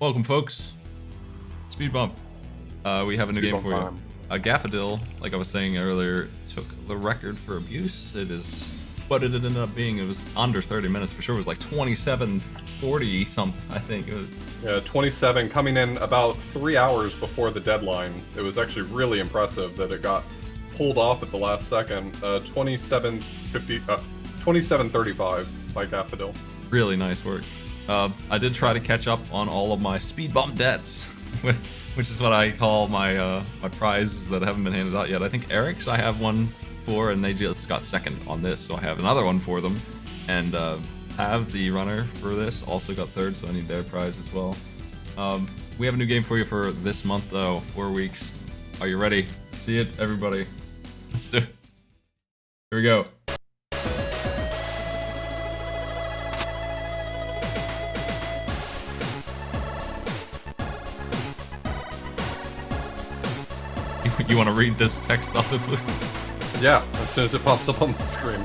Welcome, folks. Speed bump. We have a new game for you. Gaffadil, like I was saying earlier, took the record for abuse. It is what did it end up being? It was under 30 minutes for sure. It was like 27:40 something, I think. It was. Yeah, 27, coming in about 3 hours before the deadline. It was actually really impressive that it got pulled off at the last second. 27:35 by Gaffadil. Really nice work. I did try to catch up on all of my speed bump debts, which is what I call my my prizes that haven't been handed out yet. I think Eric's I have one for, and they just got second on this, so I have another one for them. And have the runner for this also got third, so I need their prize as well. We have a new game for you for this month, though. 4 weeks. Are you ready? See it, everybody. Let's do it. Here we go. You want to read this text off the blues? Yeah, as soon as it pops up on the screen.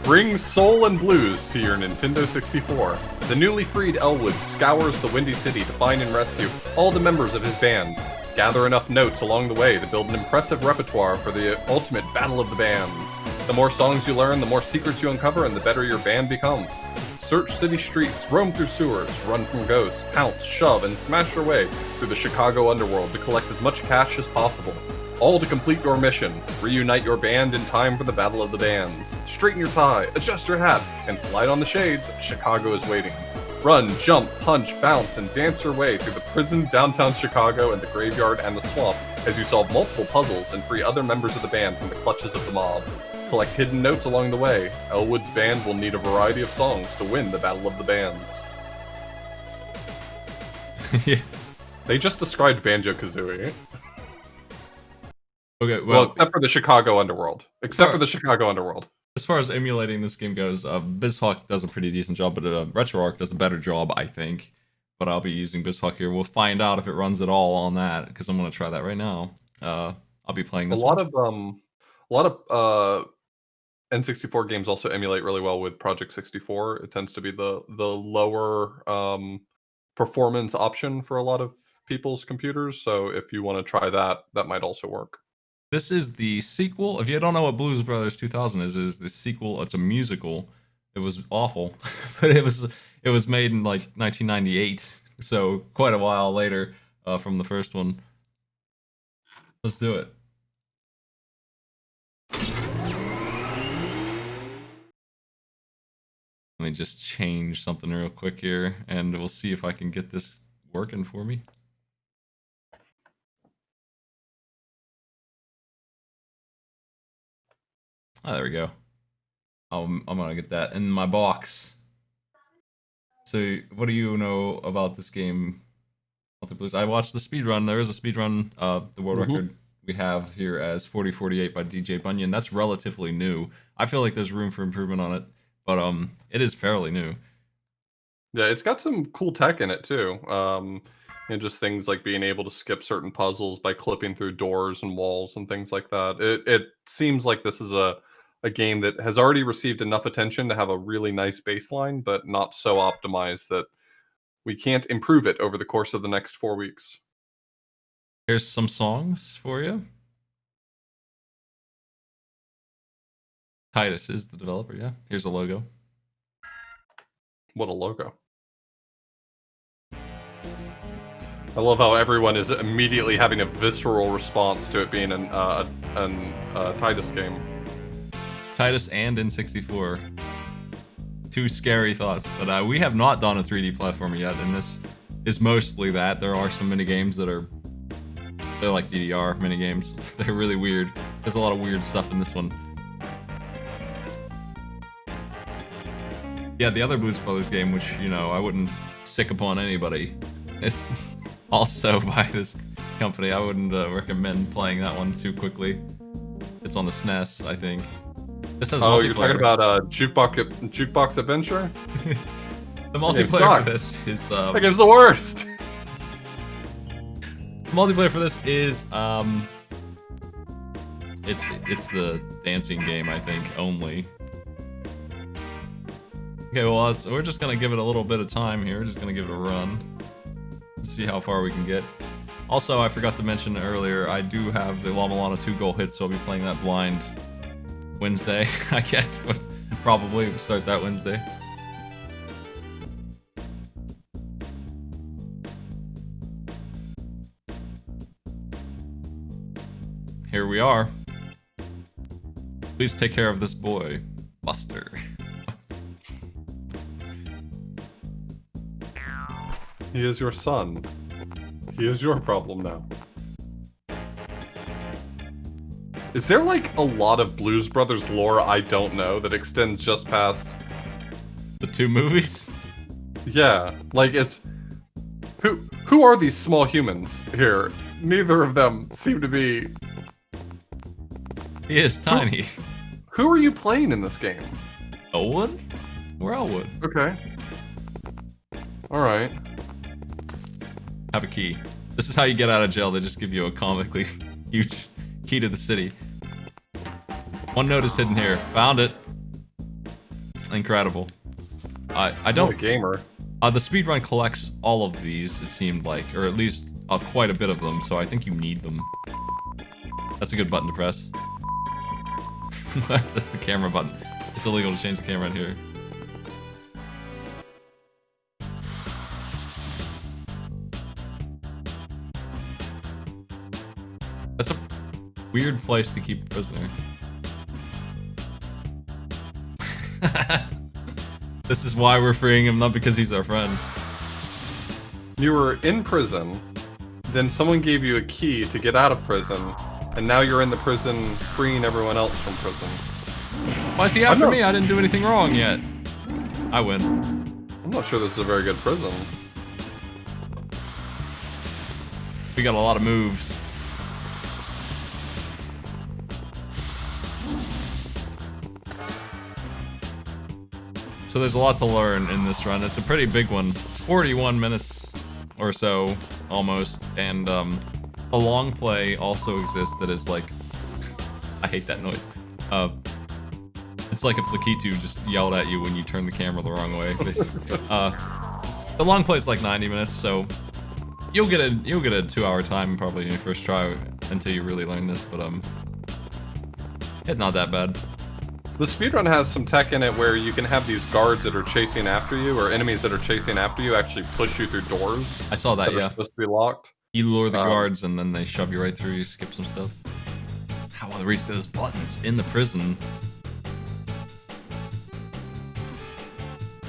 Bring soul and blues to your Nintendo 64. The newly freed Elwood scours the Windy City to find and rescue all the members of his band. Gather enough notes along the way to build an impressive repertoire for the ultimate battle of the bands. The more songs you learn, the more secrets you uncover, and the better your band becomes. Search city streets, roam through sewers, run from ghosts, pounce, shove, and smash your way through the Chicago underworld to collect as much cash as possible. All to complete your mission. Reunite your band in time for the Battle of the Bands. Straighten your tie, adjust your hat, and slide on the shades. Chicago is waiting. Run, jump, punch, bounce, and dance your way through the prison, downtown Chicago, and the graveyard and the swamp as you solve multiple puzzles and free other members of the band from the clutches of the mob. Collect hidden notes along the way. Elwood's band will need a variety of songs to win the Battle of the Bands. Yeah. They just described Banjo-Kazooie. Okay, Well, except for the Chicago underworld. Except for the Chicago underworld. As far as emulating this game goes, BizHawk does a pretty decent job, but RetroArch does a better job, I think. But I'll be using BizHawk here. We'll find out if it runs at all on that, because I'm going to try that right now. I'll be playing this. A lot of N64 games also emulate really well with Project 64. It tends to be the lower performance option for a lot of people's computers. So if you want to try that, that might also work. This is the sequel. If you don't know what Blues Brothers 2000 is the sequel. It's a musical. It was awful, but it was made in like 1998, so quite a while later from the first one. Let's do it. Let me just change something real quick here, and we'll see if I can get this working for me. Oh, there we go. I'm gonna get that in my box. So, what do you know about this game, Multi Blues? I watched the speedrun. There is a speedrun. The world record we have here as 4048 by DJ Bunyan. That's relatively new. I feel like there's room for improvement on it, but it is fairly new. Yeah, it's got some cool tech in it too. And just things like being able to skip certain puzzles by clipping through doors and walls and things like that. It seems like this is a game that has already received enough attention to have a really nice baseline, but not so optimized that we can't improve it over the course of the next 4 weeks. Here's some songs for you. Titus is the developer, yeah. Here's a logo. What a logo. I love how everyone is immediately having a visceral response to it being a Titus game. Titus and N64. Two scary thoughts, but we have not done a 3D platformer yet, and this is mostly that. There are some mini games that they're like DDR mini games. They're really weird. There's a lot of weird stuff in this one. Yeah, the other Blues Brothers game, which, you know, I wouldn't sick upon anybody. It's also by this company. I wouldn't recommend playing that one too quickly. It's on the SNES, I think. This has you're talking about Jukebox Adventure? The multiplayer for this is... that game's the worst! The multiplayer for this is... It's the dancing game, I think, only. Okay, well, we're just gonna give it a little bit of time here. We're just gonna give it a run. see how far we can get. Also, I forgot to mention earlier, I do have the La Milana 2 goal hit, so I'll be playing that blind Wednesday, I guess. Probably start that Wednesday. Here we are. Please take care of this boy, Buster. He is your son. He is your problem now. Is there like a lot of Blues Brothers lore I don't know that extends just past The 2 movies? Yeah, like it's who are these small humans here? Neither of them seem to be. He is tiny. Who are you playing in this game? Elwood? We're Elwood. Okay. Alright. Have a key. This is how you get out of jail. They just give you a comically huge key to the city. One note is hidden here. Found it. Incredible. I don't. What a gamer. The speedrun collects all of these, it seemed like, or at least quite a bit of them, so I think you need them. That's a good button to press. That's the camera button. It's illegal to change the camera in here. That's a weird place to keep a prisoner. This is why we're freeing him, not because he's our friend. You were in prison, then someone gave you a key to get out of prison, and now you're in the prison freeing everyone else from prison. Why is he after me? I didn't do anything wrong yet. I win. I'm not sure this is a very good prison. We got a lot of moves. So there's a lot to learn in this run. It's a pretty big one. It's 41 minutes or so, almost. And a long play also exists that is like... I hate that noise. It's like if Lakitu just yelled at you when you turn the camera the wrong way. The long play is like 90 minutes, so you'll get a 2-hour time probably in your first try until you really learn this, but it's not that bad. The speedrun has some tech in it where you can have these guards that are chasing after you, or enemies that are chasing after you, actually push you through doors. I saw that, that yeah. are supposed to be locked. You lure the guards and then they shove you right through, you skip some stuff. How will I reach those buttons in the prison?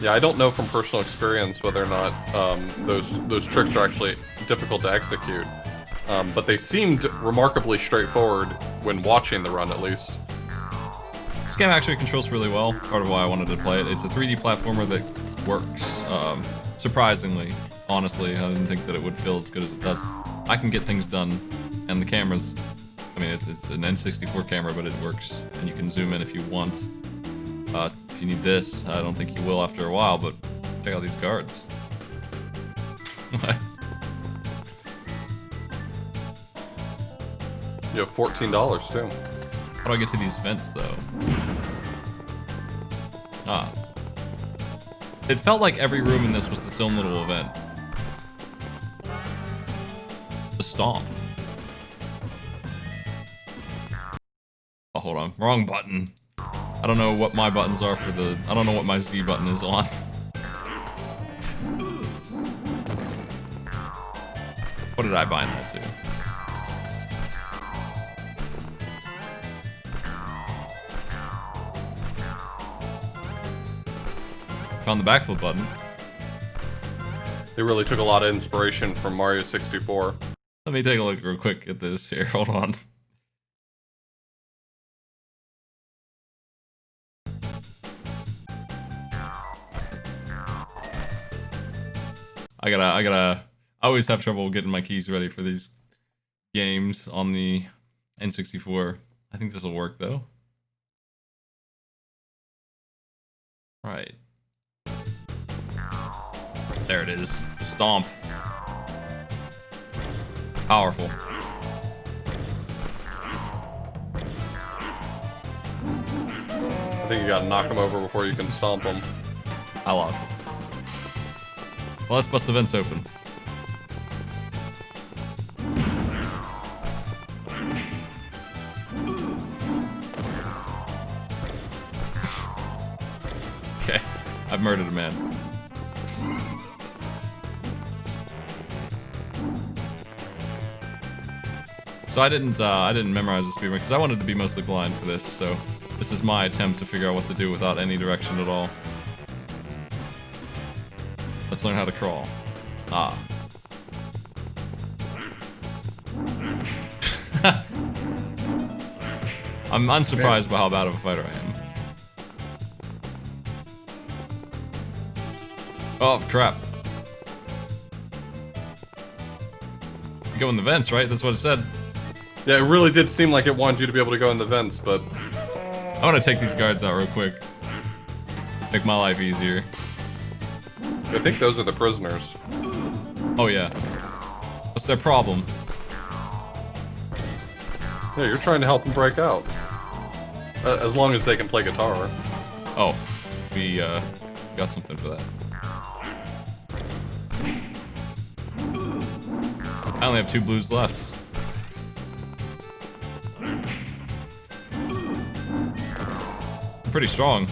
Yeah, I don't know from personal experience whether or not those tricks are actually difficult to execute. But they seemed remarkably straightforward when watching the run, at least. This game actually controls really well, part of why I wanted to play it. It's a 3D platformer that works surprisingly. Honestly, I didn't think that it would feel as good as it does. I can get things done, and the camera's... I mean, it's an N64 camera, but it works, and you can zoom in if you want. If you need this, I don't think you will after a while, but check out these guards. You have $14 too. How do I get to these vents, though? Ah. It felt like every room in this was its own little event. The stomp. Oh, hold on. Wrong button. I don't know what my buttons are for the... I don't know what my Z button is on. What did I bind that to? Found the backflip button. They really took a lot of inspiration from Mario 64. Let me take a look real quick at this here. Hold on. I always have trouble getting my keys ready for these games on the N64. I think this will work though. Right. There it is. Stomp. Powerful. I think you gotta knock them over before you can stomp them. I lost it. Well, let's bust the vents open. murdered a man. So I didn't memorize the speedrun because I wanted to be mostly blind for this. So this is my attempt to figure out what to do without any direction at all. Let's learn how to crawl. Ah. I'm unsurprised by how bad of a fighter I am. Oh, crap. You go in the vents, right? That's what it said. Yeah, it really did seem like it wanted you to be able to go in the vents, but... I want to take these guards out real quick. Make my life easier. I think those are the prisoners. Oh, yeah. What's their problem? Yeah, you're trying to help them break out. As long as they can play guitar. Oh, we got something for that. I only have 2 blues left. I'm pretty strong.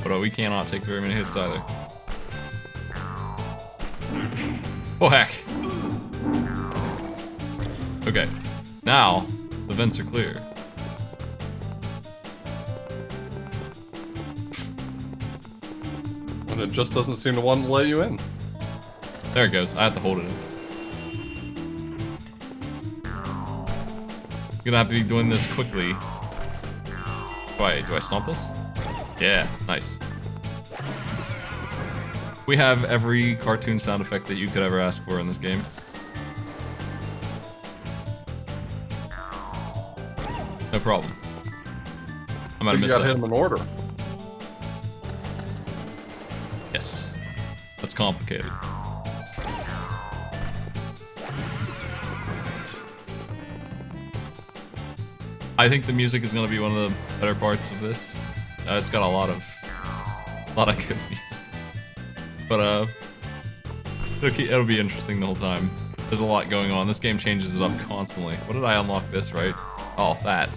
But we cannot take very many hits either. Oh, heck. Okay. Now, the vents are clear. And it just doesn't seem to want to let you in. There it goes. I have to hold it in. Gonna have to be doing this quickly. Do I stomp this? Yeah, nice. We have every cartoon sound effect that you could ever ask for in this game. No problem. I might have missed that. You got him in order. Yes. That's complicated. I think the music is going to be one of the better parts of this. It's got a lot of good music. But it'll be interesting the whole time. There's a lot going on. This game changes it up constantly. What did I unlock this, right? Oh, that.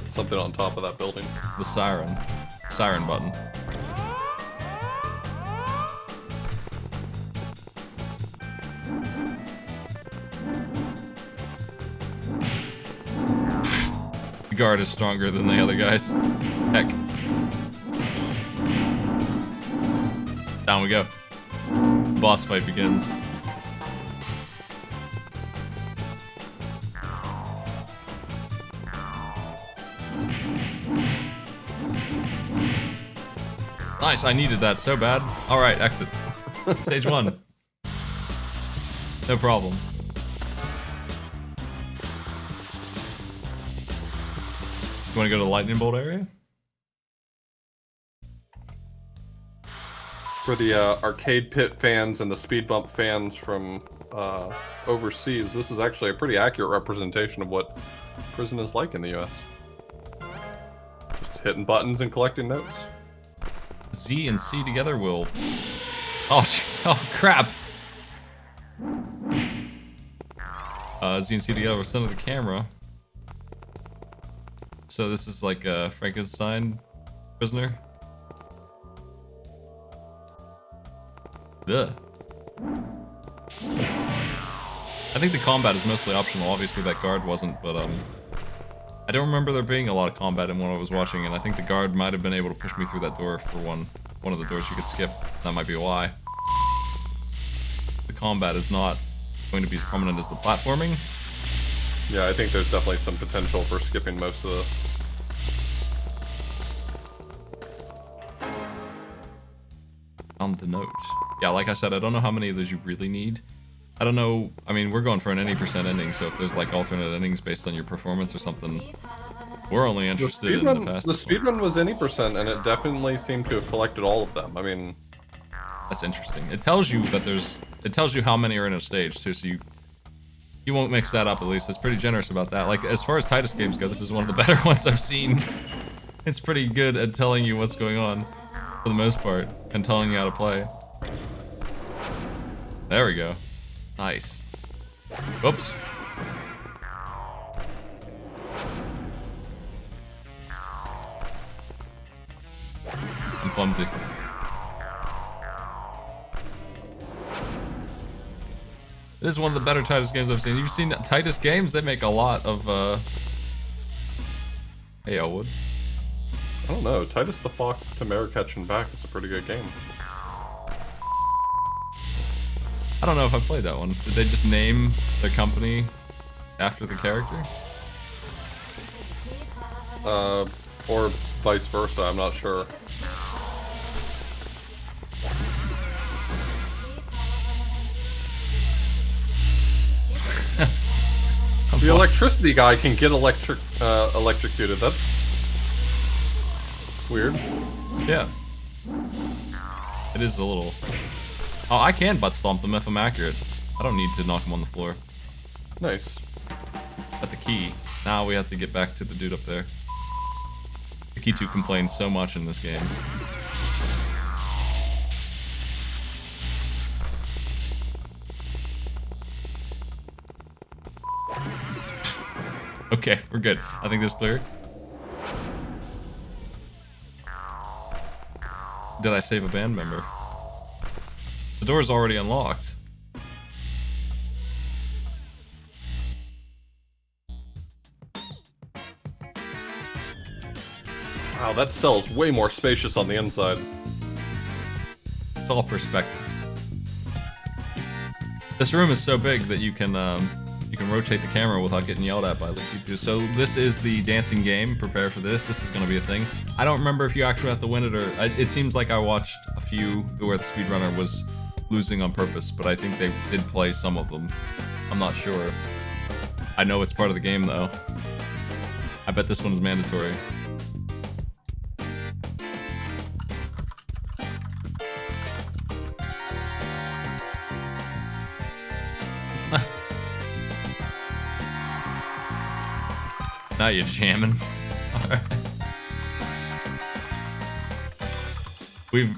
Something on top of that building. The siren. Siren button. The guard is stronger than the other guys. Heck. Down we go. Boss fight begins. Nice, I needed that so bad. Alright, exit. Stage 1. No problem. You want to go to the lightning bolt area? For the arcade pit fans and the speed bump fans from overseas, this is actually a pretty accurate representation of what prison is like in the US. Just hitting buttons and collecting notes. Z and C together will... Oh, oh crap! Z and C together will center the camera. So this is like a Frankenstein prisoner. Ugh. I think the combat is mostly optional. Obviously that guard wasn't, but I don't remember there being a lot of combat in what I was watching, and I think the guard might have been able to push me through that door for one of the doors you could skip. That might be why. The combat is not going to be as prominent as the platforming. Yeah, I think there's definitely some potential for skipping most of this. On the note. Yeah, like I said, I don't know how many of those you really need. I don't know, I mean, we're going for an any percent ending, so if there's like alternate endings based on your performance or something, we're only interested in the fastest. The speedrun was any percent, and it definitely seemed to have collected all of them. I mean... That's interesting. It tells you that it tells you how many are in a stage, too, so you won't mix that up, at least. It's pretty generous about that. Like, as far as Titus games go, this is one of the better ones I've seen. It's pretty good at telling you what's going on, for the most part, and telling you how to play. There we go. Nice. Whoops. clumsy. This is one of the better Titus games I've seen. You've seen Titus games? They make a lot of, Hey, Elwood. I don't know. Titus the Fox to Marrakech and Back is a pretty good game. I don't know if I played that one. Did they just name their company after the character? Or vice versa, I'm not sure. The electricity guy can get electrocuted. That's weird. Yeah. It is a little... Oh, I can butt stomp them if I'm accurate. I don't need to knock them on the floor. Nice. Got the key. Now we have to get back to the dude up there. The key 2 complains so much in this game. Okay, we're good. I think this is clear. Did I save a band member? The door's already unlocked. Wow, that cell is way more spacious on the inside. It's all perspective. This room is so big that you can rotate the camera without getting yelled at by the people. So this is the dancing game. Prepare for this. This is going to be a thing. I don't remember if you actually have to win it or... It seems like I watched a few where the speedrunner was losing on purpose, but I think they did play some of them. I'm not sure. I know it's part of the game, though. I bet this one is mandatory. Now you're jamming. Alright. We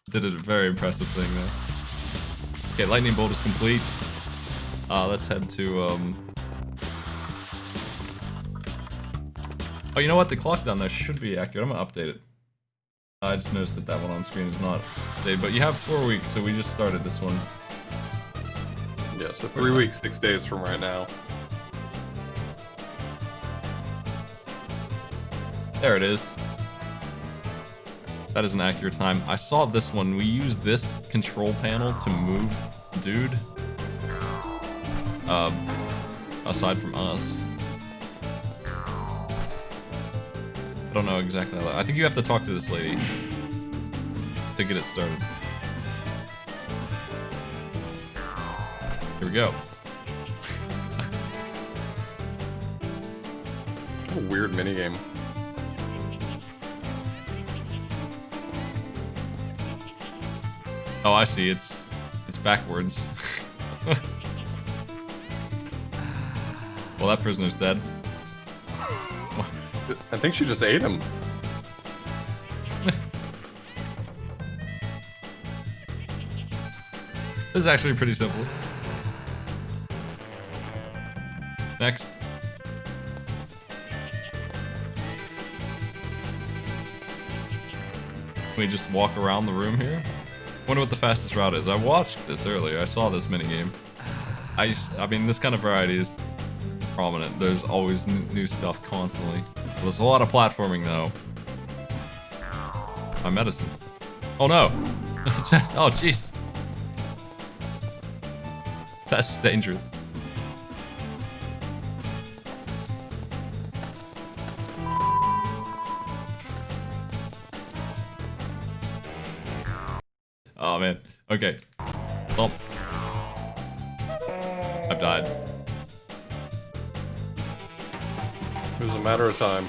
did a very impressive thing there. Okay, lightning bolt is complete. Let's head to Oh, you know what? The clock down there should be accurate. I'm gonna update it. I just noticed that that one on screen is not updated, but you have 4 weeks, so we just started this one. Yeah, so 3 weeks, 6 days from right now. There it is. That is an accurate time. I saw this one. We used this control panel to move the dude. Aside from us. I don't know exactly how that... I think you have to talk to this lady to get it started. Here we go. What a weird minigame. Oh, I see. It's backwards. Well, that prisoner's dead. I think she just ate him. This is actually pretty simple. Next. Can we just walk around the room here? Wonder what the fastest route is. I watched this earlier. I saw this minigame. I mean, this kind of variety is prominent. There's always new stuff constantly. There's a lot of platforming, though. My medicine. Oh, no. Oh, jeez. That's dangerous. Oh, man. Okay. Well, I've died. It was a matter of time.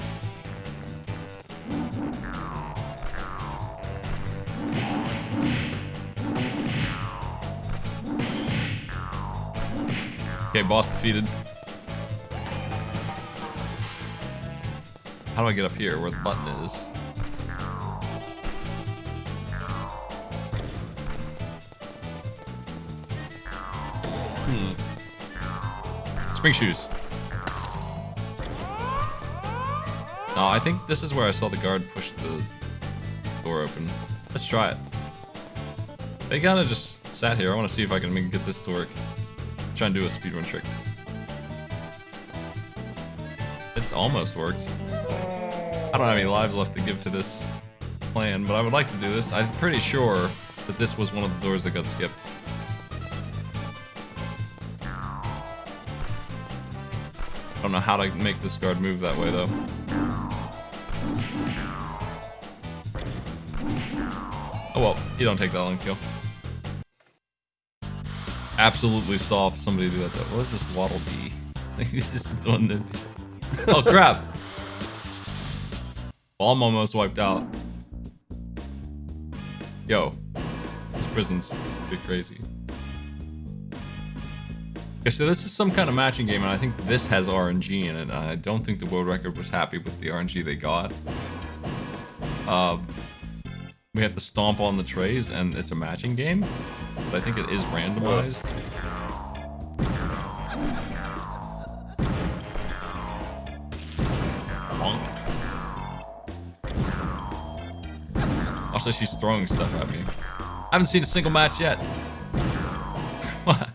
Okay, boss defeated. How do I get up here where the button is? Spring shoes. No, I think this is where I saw the guard push the door open. Let's try it. They kind of just sat here. I want to see if I can get this to work. Try and do a speedrun trick. It's almost worked. I don't have any lives left to give to this plan, but I would like to do this. I'm pretty sure that this was one of the doors that got skipped. I don't know how to make this guard move that way, though. Oh well, you don't take that long to kill. Absolutely saw somebody do that, though. What was this Waddle Dee? He's just doing the... Oh, crap! Well, I'm almost wiped out. Yo, this prison's a bit crazy. Okay, so this is some kind of matching game, and I think this has RNG in it, and I don't think the world record was happy with the RNG they got. We have to stomp on the trays, and it's a matching game, but I think it is randomized. Bonk. Also, she's throwing stuff at me. I haven't seen a single match yet. What?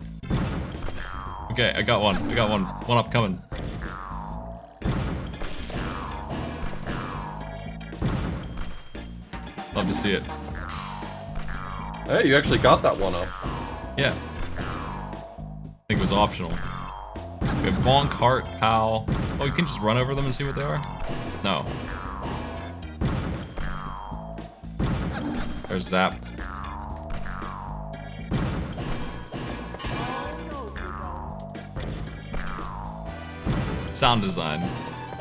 Okay, I got one. I got one. One up coming. Love to see it. Hey, you actually got that one up. Yeah. I think it was optional. We have Bonk, Heart, Pal. Oh, you can just run over them and see what they are? No. There's Zap. Sound design.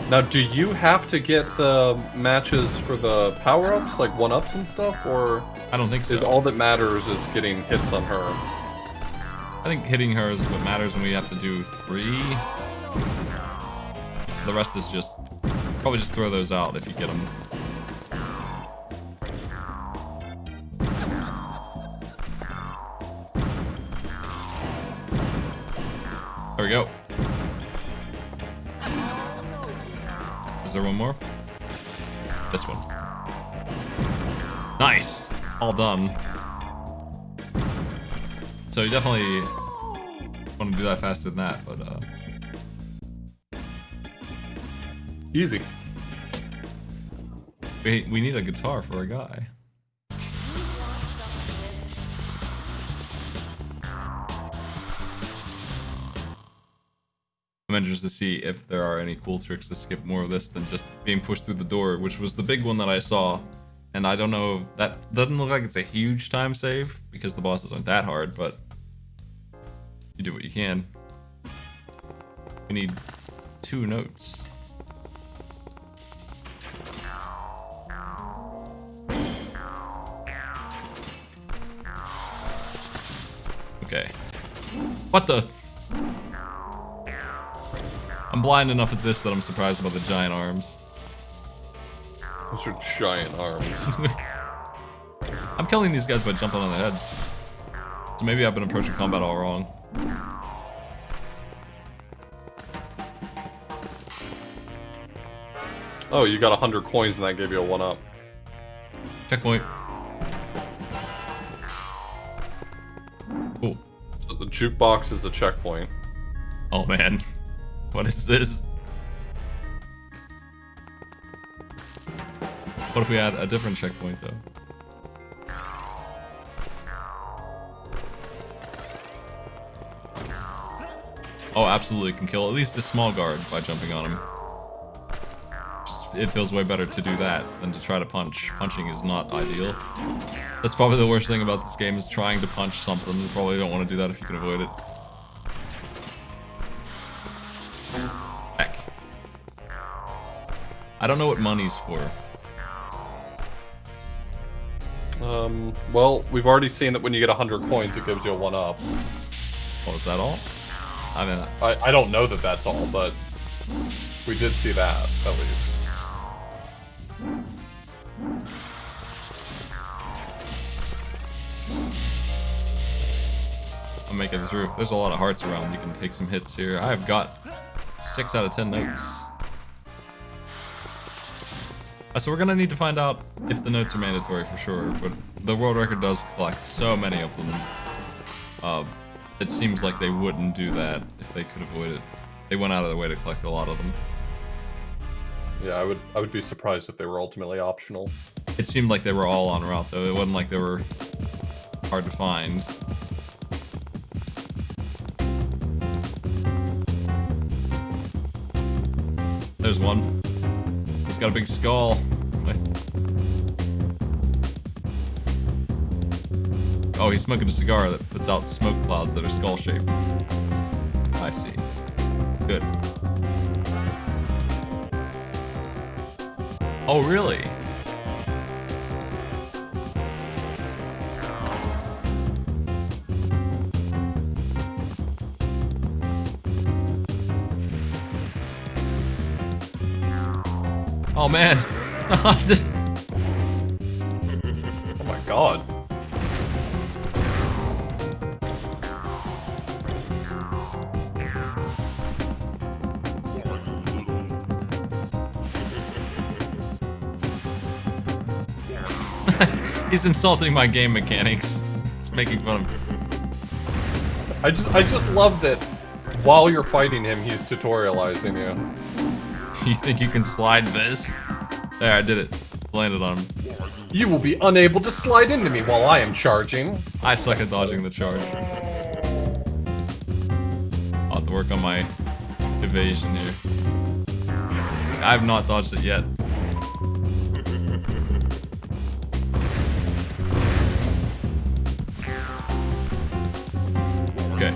Now, do you have to get the matches for the power-ups, like 1-ups and stuff, or I don't think so. is all that matters is getting hits on her? I think hitting her is what matters, and we have to do 3. The rest is just... Probably just throw those out if you get them. There we go. Is there one more? This one. Nice! All done. So you definitely want to do that faster than that, but Easy. we need a guitar for a guy. I'm interested to see if there are any cool tricks to skip more of this than just being pushed through the door, which was the big one that I saw. And I don't know, that doesn't look like it's a huge time save, because the bosses aren't that hard, but you do what you can. We need 2 notes. Okay. What the? I'm blind enough at this that I'm surprised by the giant arms. Those are giant arms. I'm killing these guys by jumping on their heads. So maybe I've been approaching combat all wrong. Oh, you got 100 coins and that gave you a 1-up. Checkpoint. Cool. So the jukebox is the checkpoint. Oh man. What is this? What if we had a different checkpoint though? Oh, absolutely can kill at least a small guard by jumping on him. It feels way better to do that than to try to punch. Punching is not ideal. That's probably the worst thing about this game is trying to punch something. You probably don't want to do that if you can avoid it. Heck. I don't know what money's for. Well, we've already seen that when you get 100 coins, it gives you a 1-up. Oh, is that all? I mean, I don't know that that's all, but we did see that, at least. I'm making it through. There's a lot of hearts around. You can take some hits here. I've got 6 out of 10 notes. So we're gonna need to find out if the notes are mandatory for sure, but the world record does collect so many of them. It seems like they wouldn't do that if they could avoid it. They went out of their way to collect a lot of them. Yeah, I would be surprised if they were ultimately optional. It seemed like they were all on route though. It wasn't like they were hard to find. There's one. He's got a big skull. Oh, he's smoking a cigar that puts out smoke clouds that are skull-shaped. I see. Good. Oh, really? Oh, man. Oh my god. He's insulting my game mechanics. It's making fun of me. I just love that while you're fighting him, he's tutorializing you. You think you can slide this? There, I did it. Landed on him. You will be unable to slide into me while I am charging. I suck at dodging the charge. I'll have to work on my evasion here. I have not dodged it yet. Okay.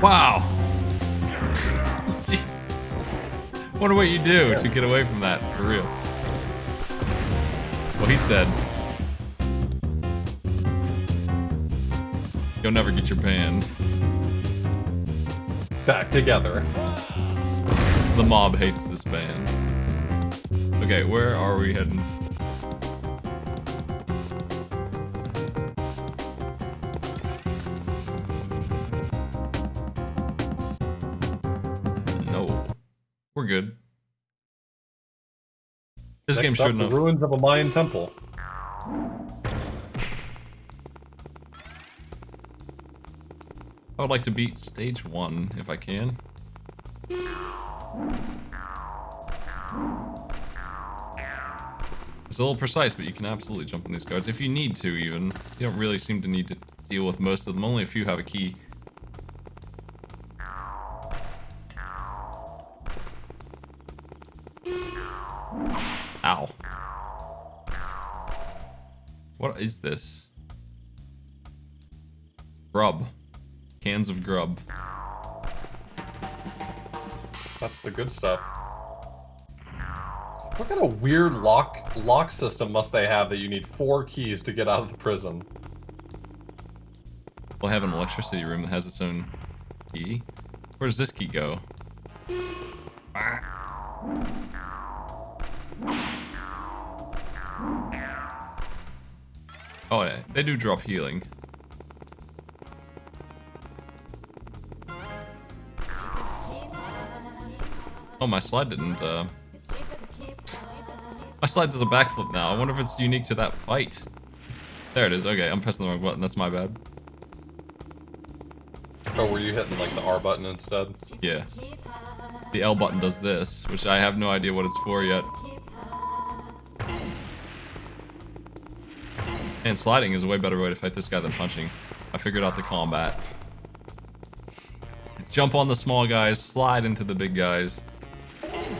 Wow! Wonder what you do to get away from that, for real. Well, he's dead. You'll never get your band. Back together. The mob hates this band. Okay, where are we heading? No. We're good. This game Next up, showed enough. the ruins of a Mayan temple. I would like to beat stage 1 if I can. It's a little precise, but you can absolutely jump on these guards if you need to even. You don't really seem to need to deal with most of them. Only a few have a key. Ow. What is this? Grub. Cans of grub. That's the good stuff. What kind of weird lock system must they have that you need 4 keys to get out of the prison? Well, I have an electricity room that has its own key. Where does this key go? Oh yeah, they do drop healing. Oh, my slide didn't, my slide does a backflip now. I wonder if it's unique to that fight. There it is. Okay, I'm pressing the wrong button. That's my bad. Oh, were you hitting, like, the R button instead? Yeah. The L button does this, which I have no idea what it's for yet. And sliding is a way better way to fight this guy than punching. I figured out the combat. Jump on the small guys, slide into the big guys.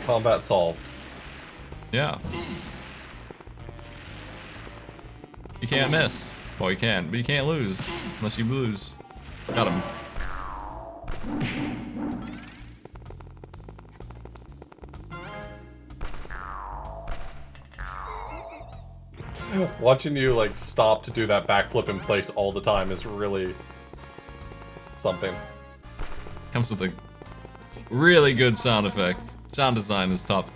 Combat solved. Yeah. You can't miss. Well, you can, but you can't lose. Unless you lose. Got him. Watching you, like, stop to do that backflip in place all the time is really something. Comes with a really good sound effect. Sound design is top.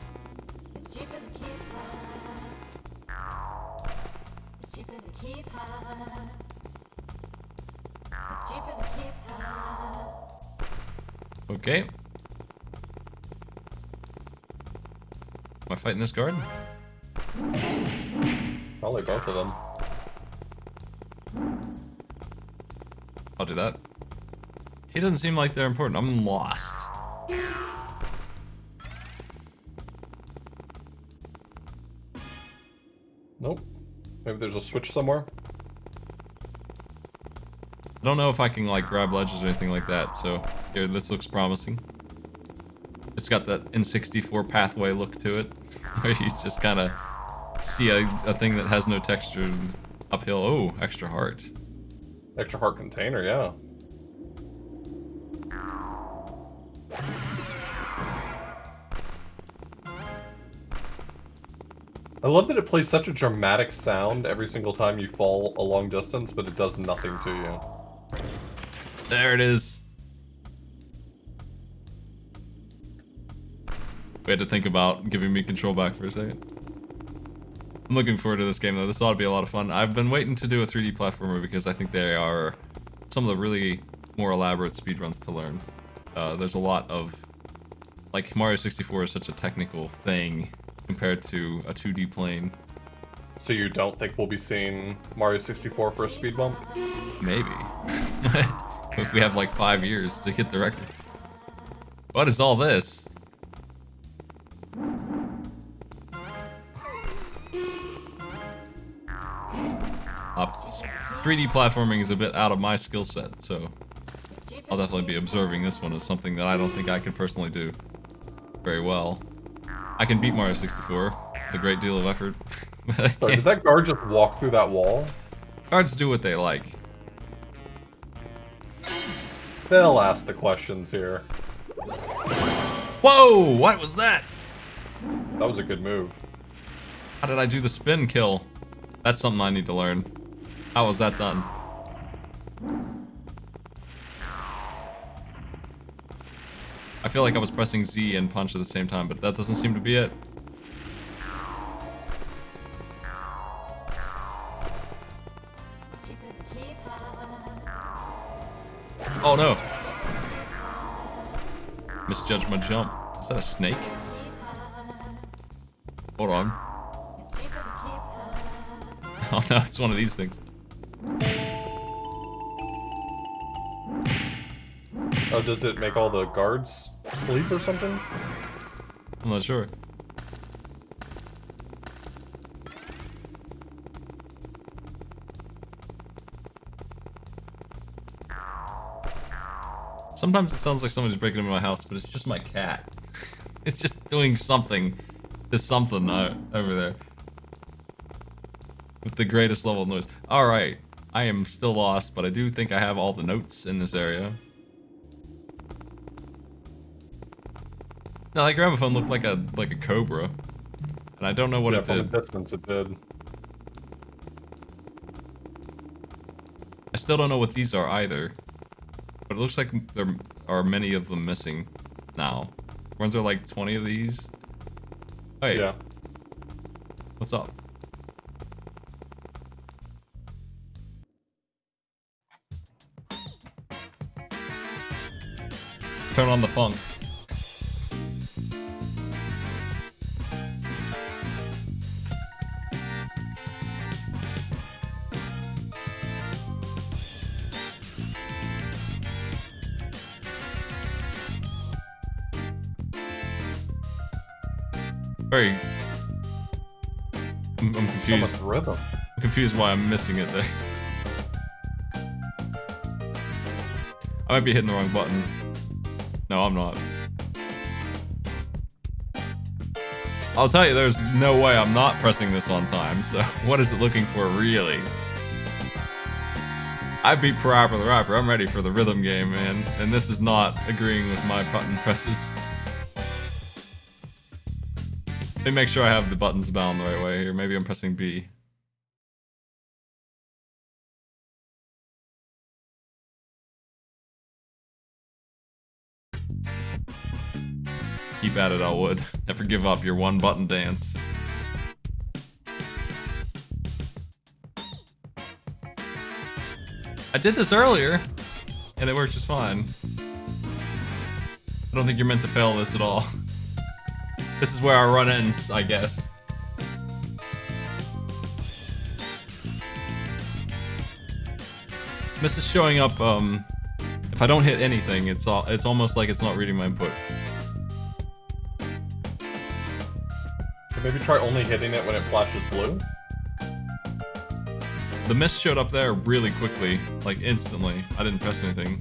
Okay. My fighting this guard? Probably both of them. I'll do that. He doesn't seem like they're important. I'm lost. Nope. Maybe there's a switch somewhere. I don't know if I can like grab ledges or anything like that, so here, this looks promising. It's got that N64 pathway look to it, where you just kind of see a thing that has no texture uphill. Oh, extra heart. Extra heart container, yeah. I love that it plays such a dramatic sound every single time you fall a long distance, but it does nothing to you. There it is. We had to think about giving me control back for a second. I'm looking forward to this game though. This ought to be a lot of fun. I've been waiting to do a 3D platformer because I think they are some of the really more elaborate speedruns to learn. There's a lot of... Like, Mario 64 is such a technical thing compared to a 2D plane. So you don't think we'll be seeing Mario 64 for a speed bump? Maybe. If we have like 5 years to hit the record. What is all this? Uh, 3D platforming is a bit out of my skill set, so I'll definitely be observing this one as something that I don't think I could personally do very well. I can beat Mario 64 with a great deal of effort. Sorry, did that guard just walk through that wall? Guards do what they like. They'll ask the questions here. Whoa! What was that? That was a good move. How did I do the spin kill? That's something I need to learn. How was that done? I feel like I was pressing Z and punch at the same time, but that doesn't seem to be it. Oh no! Misjudged my jump. Is that a snake? Hold on. Oh no, it's one of these things. Oh, does it make all the guards sleep or something? I'm not sure. Sometimes it sounds like somebody's breaking into my house, but it's just my cat. It's just doing something. There's something over there. With the greatest level of noise. Alright, I am still lost, but I do think I have all the notes in this area. Now, that gramophone looked like a cobra. And I don't know what it From a did. distance it did. I still don't know what these are either. But it looks like there are many of them missing now. Weren't there like 20 of these? Hey. Yeah. What's up? Turn on the funk. Very... I'm confused. So much rhythm. I'm confused why I'm missing it there. I might be hitting the wrong button. No, I'm not. I'll tell you, there's no way I'm not pressing this on time, so what is it looking for, really? I beat Parappa the Rapper. I'm ready for the rhythm game, man. And this is not agreeing with my button presses. Let me make sure I have the buttons bound the right way here. Maybe I'm pressing B. Keep at it, Elwood. Never give up your one button dance. I did this earlier, and it worked just fine. I don't think you're meant to fail this at all. This is where our run ends, I guess. This is showing up, if I don't hit anything, it's almost like it's not reading my input. Maybe try only hitting it when it flashes blue? The mist showed up there really quickly, like instantly. I didn't press anything.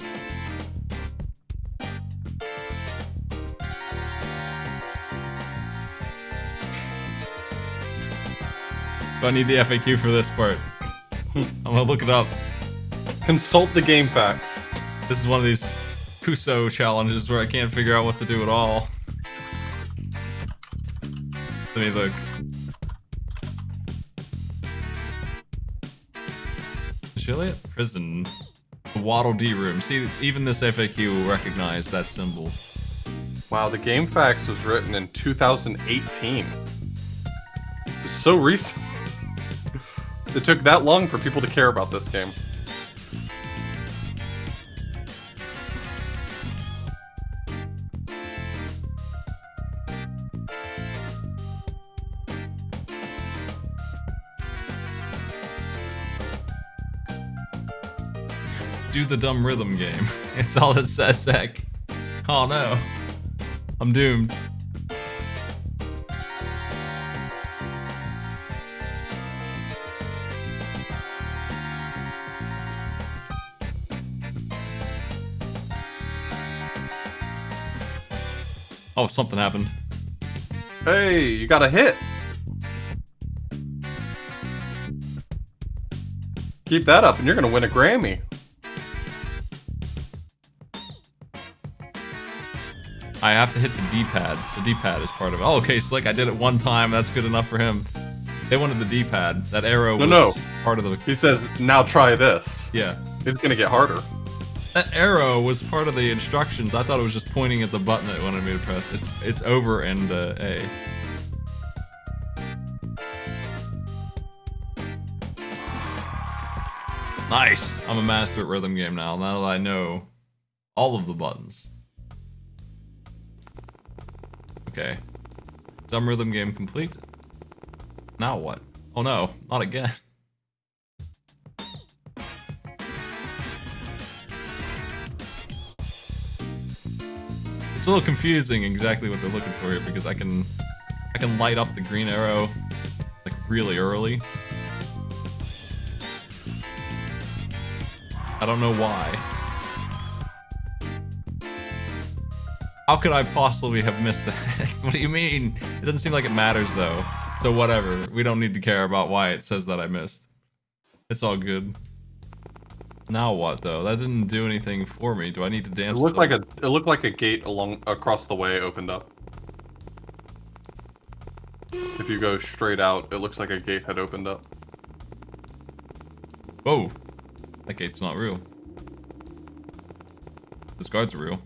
Do I need the FAQ for this part? I'm gonna look it up. Consult the game facts. This is one of these Kuso challenges where I can't figure out what to do at all. Let me look. Chiliot? Prison. The Waddle D room. See, even this FAQ will recognize that symbol. Wow, the game facts was written in 2018. It's so recent. It took that long for people to care about this game. Do the dumb rhythm game. It's all it says, Zach. Oh no. I'm doomed. Oh, something happened. Hey, you got a hit. Keep that up and you're gonna win a Grammy. I have to hit the D-pad. The D-pad is part of it. Oh, okay, Slick, I did it one time. That's good enough for him. They wanted the D-pad. That arrow was part of the... He says, now try this. Yeah. It's gonna get harder. That arrow was part of the instructions. I thought it was just pointing at the button it wanted me to press. It's over and A. Nice! I'm a master at rhythm game now that I know all of the buttons. Okay. Dumb rhythm game complete. Now what? Oh no, not again. It's a little confusing exactly what they're looking for here because I can light up the green arrow like really early. I don't know why. How could I possibly have missed that? What do you mean? It doesn't seem like it matters though. So whatever. We don't need to care about why it says that I missed. It's all good. Now what though? That didn't do anything for me. Do I need to dance? It looked like a gate across the way opened up. If you go straight out, it looks like a gate had opened up. Whoa. That gate's not real. This guard's real.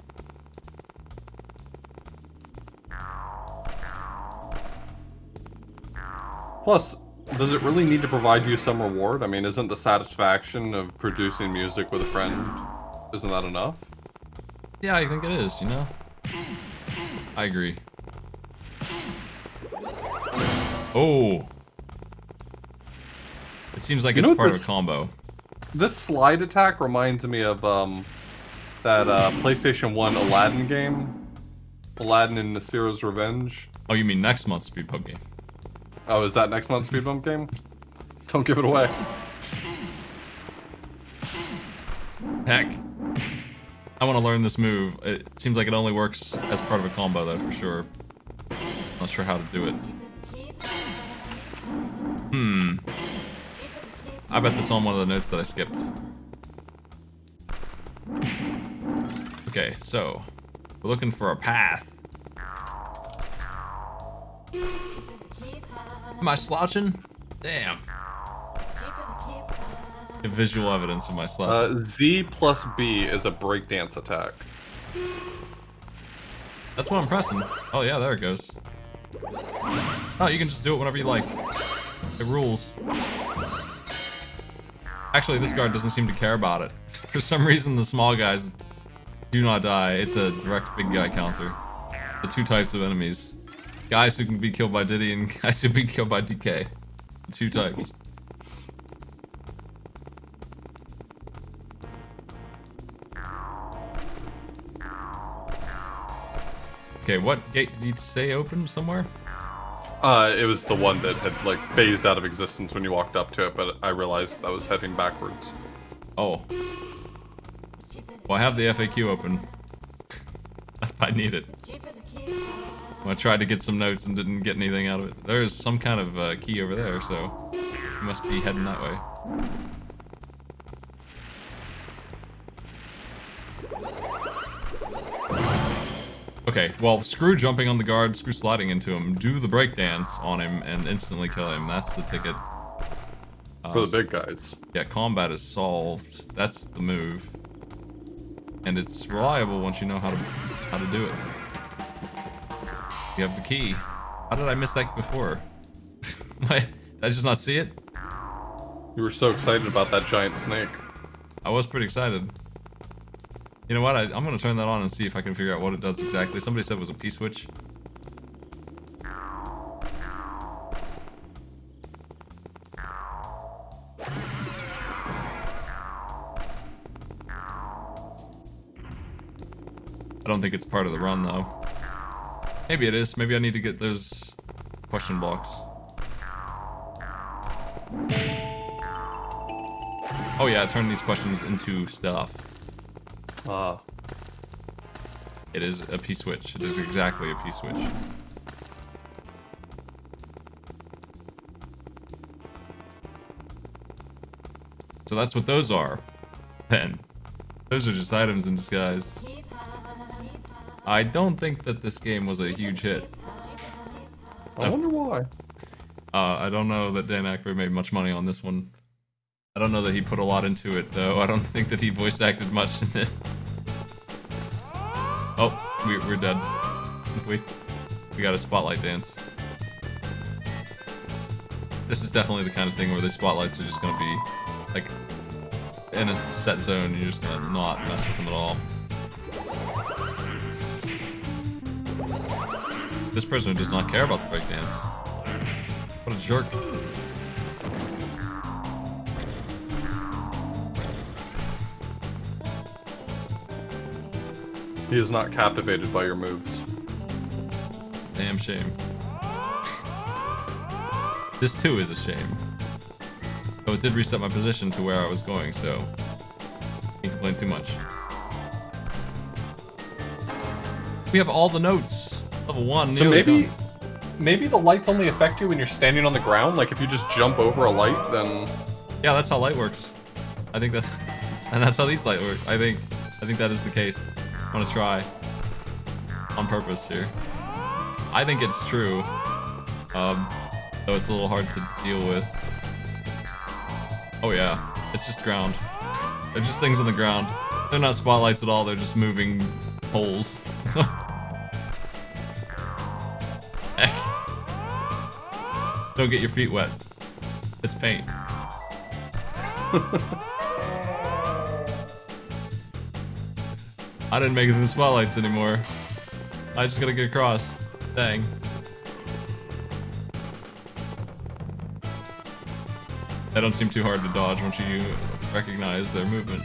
Plus, does it really need to provide you some reward? I mean, isn't the satisfaction of producing music with a friend, isn't that enough? Yeah, I think it is, you know? I agree. Oh! It seems like it's part of a combo. This slide attack reminds me of, that, PlayStation 1 Aladdin game. Aladdin and Nasira's Revenge. Oh, you mean next month's Speed Pub game? Oh, is that next month's Speed Bump game? Don't give it away. Heck. I want to learn this move. It seems like it only works as part of a combo, though, for sure. Not sure how to do it. I bet that's on one of the notes that I skipped. Okay, so we're looking for a path. Am I slouching? Damn. Give visual evidence of my slouching. Z plus B is a breakdance attack. That's what I'm pressing. Oh yeah, there it goes. Oh, you can just do it whenever you like. It rules. Actually, this guard doesn't seem to care about it. For some reason, the small guys do not die. It's a direct big guy counter. The two types of enemies. Guys who can be killed by Diddy and guys who can be killed by DK. Two types. Okay, what gate did you say opened somewhere? It was the one that had, like, phased out of existence when you walked up to it, but I realized that was heading backwards. Oh. Well, I have the FAQ open. If I need it. I tried to get some notes and didn't get anything out of it. There's some kind of key over there, so you must be heading that way. Okay, well, screw jumping on the guard, screw sliding into him, do the breakdance on him and instantly kill him. That's the ticket. For the big guys. Yeah, combat is solved. That's the move. And it's reliable once you know how to do it. You have the key. How did I miss that before? Did I just not see it? You were so excited about that giant snake. I was pretty excited. You know what? I'm gonna turn that on and see if I can figure out what it does exactly. Somebody said it was a P-switch. I don't think it's part of the run, though. Maybe it is. Maybe I need to get those question blocks. Oh yeah, turn these questions into stuff. It is a P-switch. It is exactly a P-switch. So that's what those are. Then. Those are just items in disguise. I don't think that this game was a huge hit. I wonder why. I don't know that Dan Aykroyd made much money on this one. I don't know that he put a lot into it, though. I don't think that he voice acted much in this. Oh, we're dead. We got a spotlight dance. This is definitely the kind of thing where the spotlights are just gonna be, like, in a set zone. You're just gonna not mess with them at all. This prisoner does not care about the breakdance. What a jerk. He is not captivated by your moves. It's a damn shame. This too is a shame. Oh, it did reset my position to where I was going, so can't complain too much. We have all the notes. Level 1, So nearly done. maybe the lights only affect you when you're standing on the ground. Like if you just jump over a light, then Yeah, that's how light works. I think that's, and that's how these light work. I think that is the case. I'm gonna try on purpose here. I think it's true, though it's a little hard to deal with. Oh yeah, it's just ground. They're just things on the ground. They're not spotlights at all. They're just moving poles. Heck. Don't get your feet wet. It's paint. I didn't make it to the spotlights anymore. I just gotta get across. Dang. They don't seem too hard to dodge once you recognize their movement.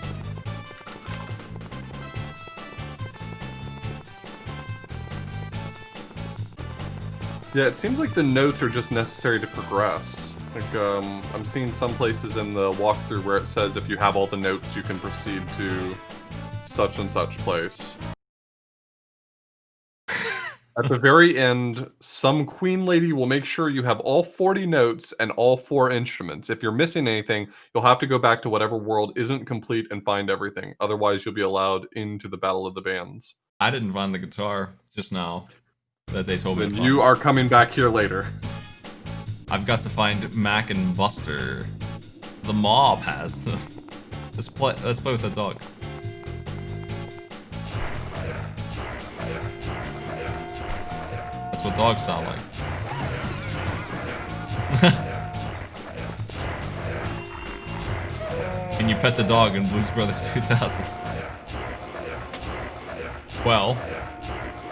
yeah, it seems like the notes are just necessary to progress. Like I'm seeing some places in the walkthrough where it says if you have all the notes, you can proceed to such and such place. At the very end, some queen lady will make sure you have all 40 notes and all 4 instruments. If you're missing anything, you'll have to go back to whatever world isn't complete and find everything. Otherwise, you'll be allowed into the Battle of the Bands. I didn't find the guitar just now that they told me Then to find. you are coming back here later. I've got to find Mac and Buster. The mob has them. Let's play with the dog. That's what dogs sound like. Can you pet the dog in Blues Brothers 2000? Well,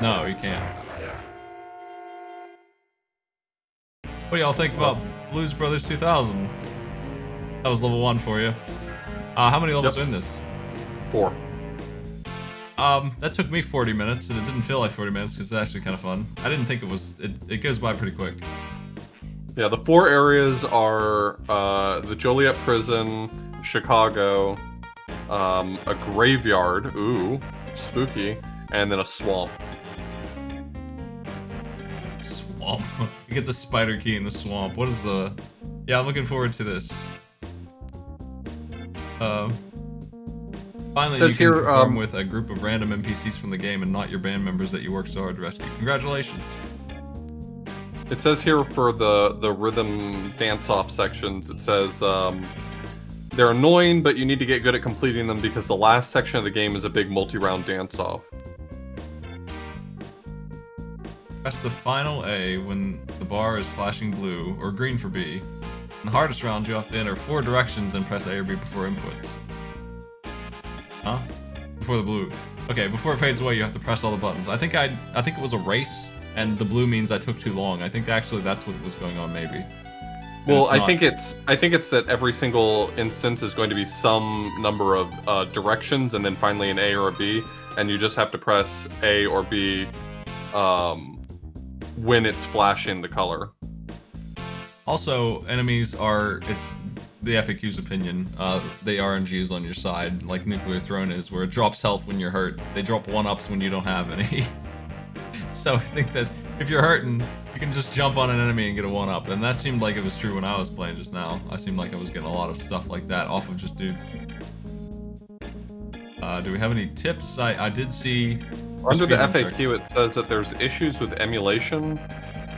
no, you can't. What do y'all think about Blues Brothers 2000? That was level 1 for you. How many levels are in this? 4. That took me 40 minutes, and it didn't feel like 40 minutes because it's actually kind of fun. I didn't think it was. It goes by pretty quick. Yeah, the 4 areas are the Joliet Prison, Chicago, a graveyard, ooh, spooky, and then a swamp. Swamp. You get the spider key in the swamp. What is the... Yeah, I'm looking forward to this. Finally, you can perform with a group of random NPCs from the game and not your band members that you worked so hard to rescue. Congratulations. It says here for the rhythm dance-off sections, it says they're annoying, but you need to get good at completing them because the last section of the game is a big multi-round dance-off. Press the final A when the bar is flashing blue, or green for B. In the hardest round, you have to enter 4 directions and press A or B before inputs. Huh? Before the blue. Okay, before it fades away, you have to press all the buttons. I think it was a race, and the blue means I took too long. I think actually that's what was going on, maybe. Well, I think it's that every single instance is going to be some number of directions, and then finally an A or a B, and you just have to press A or B when it's flashing the color. Also, enemies are, it's the FAQ's opinion, the RNG is on your side, like Nuclear Throne is, where it drops health when you're hurt. They drop 1-ups when you don't have any. So I think that if you're hurting, you can just jump on an enemy and get a 1-up, and that seemed like it was true when I was playing just now. I seemed like I was getting a lot of stuff like that off of just dudes. Do we have any tips? I did see... Under the FAQ, it says that there's issues with emulation,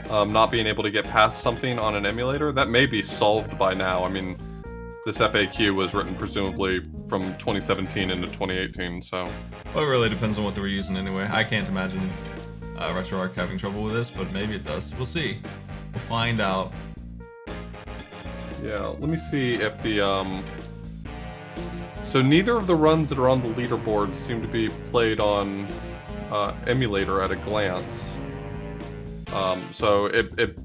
not being able to get past something on an emulator. That may be solved by now. I mean, this FAQ was written presumably from 2017 into 2018, so... Well, it really depends on what they were using anyway. I can't imagine RetroArch having trouble with this, but maybe it does. We'll see. We'll find out. Yeah, let me see if the, So neither of the runs that are on the leaderboard seem to be played on emulator at a glance. So it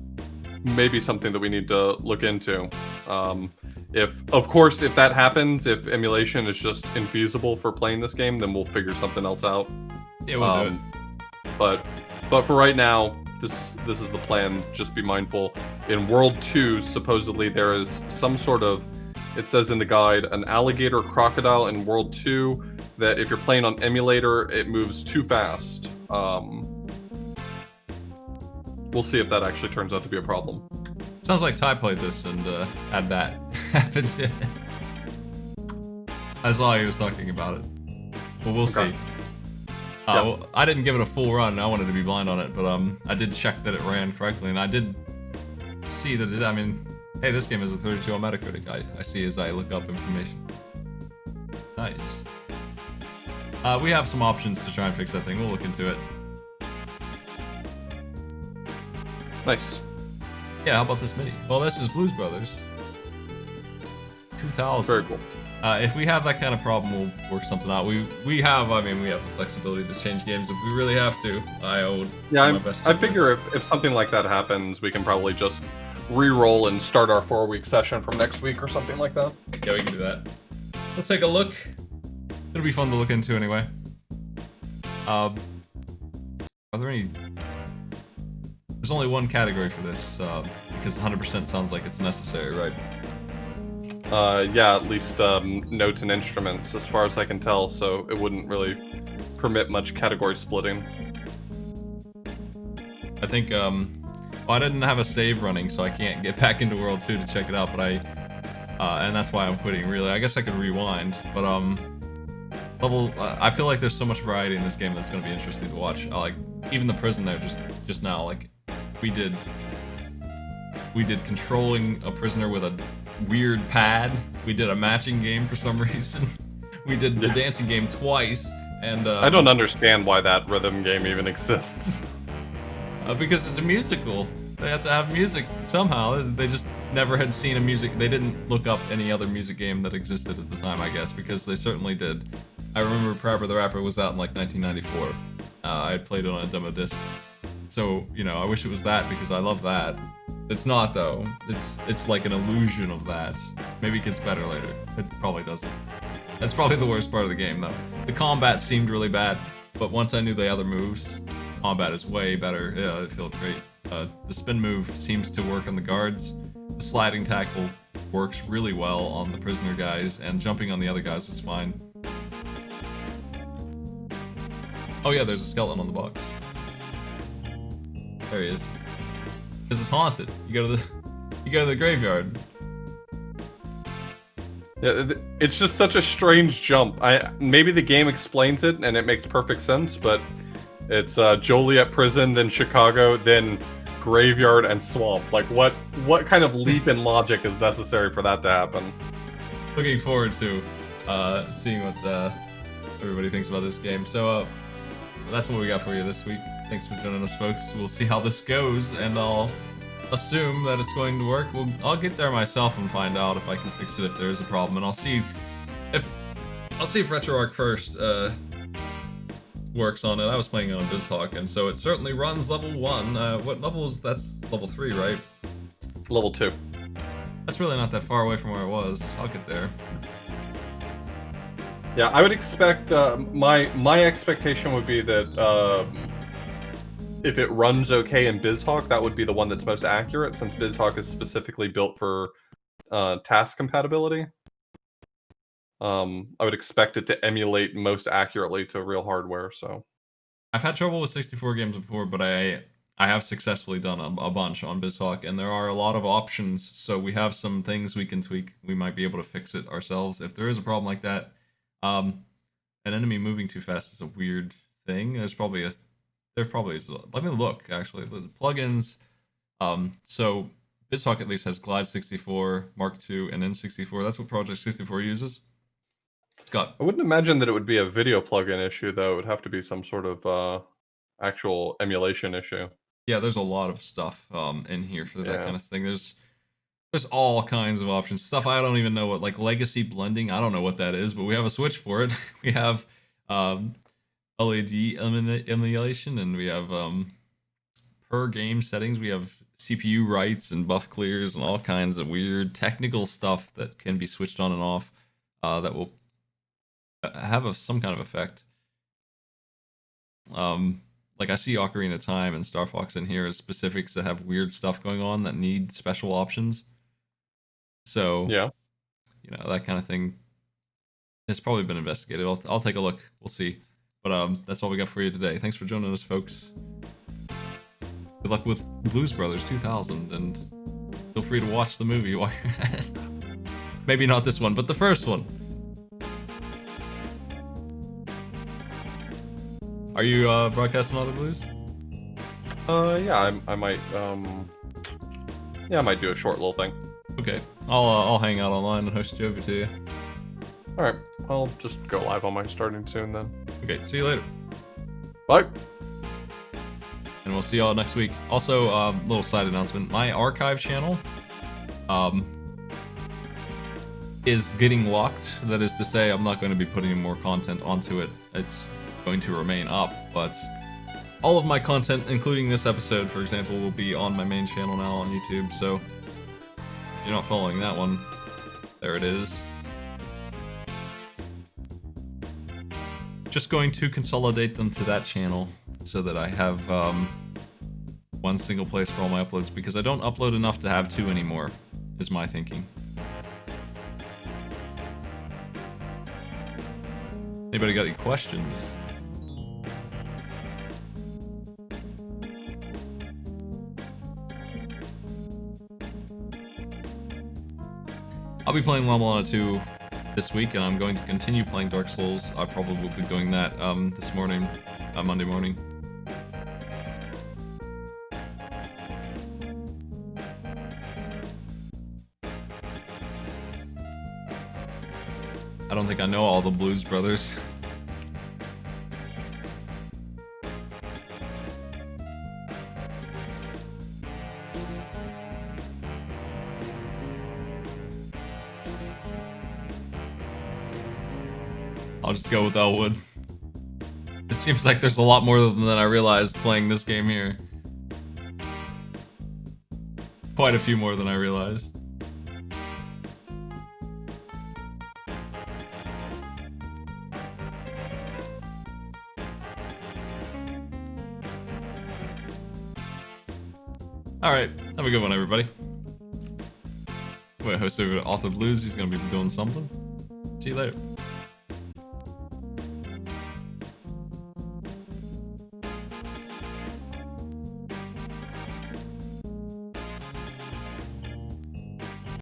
may be something that we need to look into. Of course, if that happens, if emulation is just infeasible for playing this game, then we'll figure something else out. Yeah, we'll do it. But for right now, this is the plan. Just be mindful. In World 2, supposedly there is some sort of, it says in the guide, an alligator crocodile in World 2 that if you're playing on emulator, it moves too fast. We'll see if that actually turns out to be a problem. Sounds like Ty played this and had that happen to him. That's why he was talking about it. But we'll see. Well, I didn't give it a full run. I wanted to be blind on it, but I did check that it ran correctly, and I did see that it, I mean, hey, this game is a 32 on Metacritic. I see as I look up information. Nice. We have some options to try and fix that thing. We'll look into it. Nice. Yeah, how about this MIDI? Well, this is Blues Brothers 2000. Very cool. If we have that kind of problem, we'll work something out. We have the flexibility to change games if we really have to. I figure if something like that happens, we can probably just re-roll and start our 4-week session from next week or something like that. Yeah, we can do that. Let's take a look. It'll be fun to look into anyway. Are there any... There's only one category for this, because 100% sounds like it's necessary, right? Yeah, at least notes and instruments, as far as I can tell, so it wouldn't really permit much category splitting. I think, well, I didn't have a save running, so I can't get back into World 2 to check it out, but and that's why I'm quitting, really. I guess I could rewind, but, I feel like there's so much variety in this game that's gonna be interesting to watch. Like, even the prison there, just now, like, we did controlling a prisoner with a weird pad. We did a matching game for some reason. We did the dancing game twice, and I don't understand why that rhythm game even exists. Because it's a musical. They have to have music somehow. They just never had seen a music. They didn't look up any other music game that existed at the time, I guess, because they certainly did. I remember Parappa the Rapper was out in like 1994. I had played it on a demo disc. So, you know, I wish it was that because I love that. It's not though. It's like an illusion of that. Maybe it gets better later. It probably doesn't. That's probably the worst part of the game though. The combat seemed really bad, but once I knew the other moves, combat is way better. Yeah, it felt great. The spin move seems to work on the guards. The sliding tackle works really well on the prisoner guys, and jumping on the other guys is fine. Oh yeah, there's a skeleton on the box. There he is. This is haunted. You go to the graveyard. Yeah, it's just such a strange jump. Maybe the game explains it and it makes perfect sense, but it's Joliet prison, then Chicago, then graveyard and swamp. Like what kind of leap in logic is necessary for that to happen? Looking forward to seeing what everybody thinks about this game. So that's what we got for you this week. Thanks for joining us, folks. We'll see how this goes, and I'll assume that it's going to work. I'll get there myself and find out if I can fix it if there is a problem, and I'll see if RetroArch first works on it. I was playing it on BizTalk, and so it certainly runs level 1. What level is that's level 3, right? Level 2. That's really not that far away from where it was. I'll get there. Yeah, I would expect my expectation would be that if it runs okay in BizHawk, that would be the one that's most accurate, since BizHawk is specifically built for task compatibility. I would expect it to emulate most accurately to real hardware. So I've had trouble with 64 games before, but I have successfully done a bunch on BizHawk, and there are a lot of options. So we have some things we can tweak. We might be able to fix it ourselves if there is a problem like that. An enemy moving too fast is a weird thing. There probably is. Let me look actually. The plugins. So BizHawk at least has Glide 64, Mark II, and N64. That's what Project 64 uses. It's got. I wouldn't imagine that it would be a video plugin issue, though. It would have to be some sort of actual emulation issue. Yeah, there's a lot of stuff in here for that kind of thing. There's all kinds of options. Stuff I don't even know what, like legacy blending. I don't know what that is, but we have a switch for it. We have LED emulation, and we have per game settings. We have CPU writes and buff clears and all kinds of weird technical stuff that can be switched on and off that will have some kind of effect. Like I see Ocarina of Time and Star Fox in here as specifics that have weird stuff going on that need special options. So yeah, you know, that kind of thing has probably been investigated. I'll take a look. We'll see. But that's all we got for you today. Thanks for joining us, folks. Good luck with Blues Brothers 2000, and feel free to watch the movie while you're at it. Maybe not this one, but the first one. Are you broadcasting all the blues? Yeah, I might. Yeah, I might do a short little thing. Okay, I'll hang out online and host you over to you. All right, I'll just go live on mine starting soon then. Okay, see you later. Bye. And we'll see y'all next week. Also, little side announcement: my archive channel, is getting locked. That is to say, I'm not going to be putting more content onto it. It's going to remain up, but all of my content, including this episode, for example, will be on my main channel now on YouTube. So if you're not following that one, there it is. Just going to consolidate them to that channel so that I have one single place for all my uploads, because I don't upload enough to have two anymore, is my thinking. Anybody got any questions? I'll be playing Lama 2 this week, and I'm going to continue playing Dark Souls. I probably will be doing that this morning, Monday morning. I don't think I know all the Blues Brothers. I'll just go with Elwood. It seems like there's a lot more of them than I realized playing this game here. quite a few more than I realized. Alright, have a good one, everybody. Wait, host over to Author Blues, he's gonna be doing something. See you later.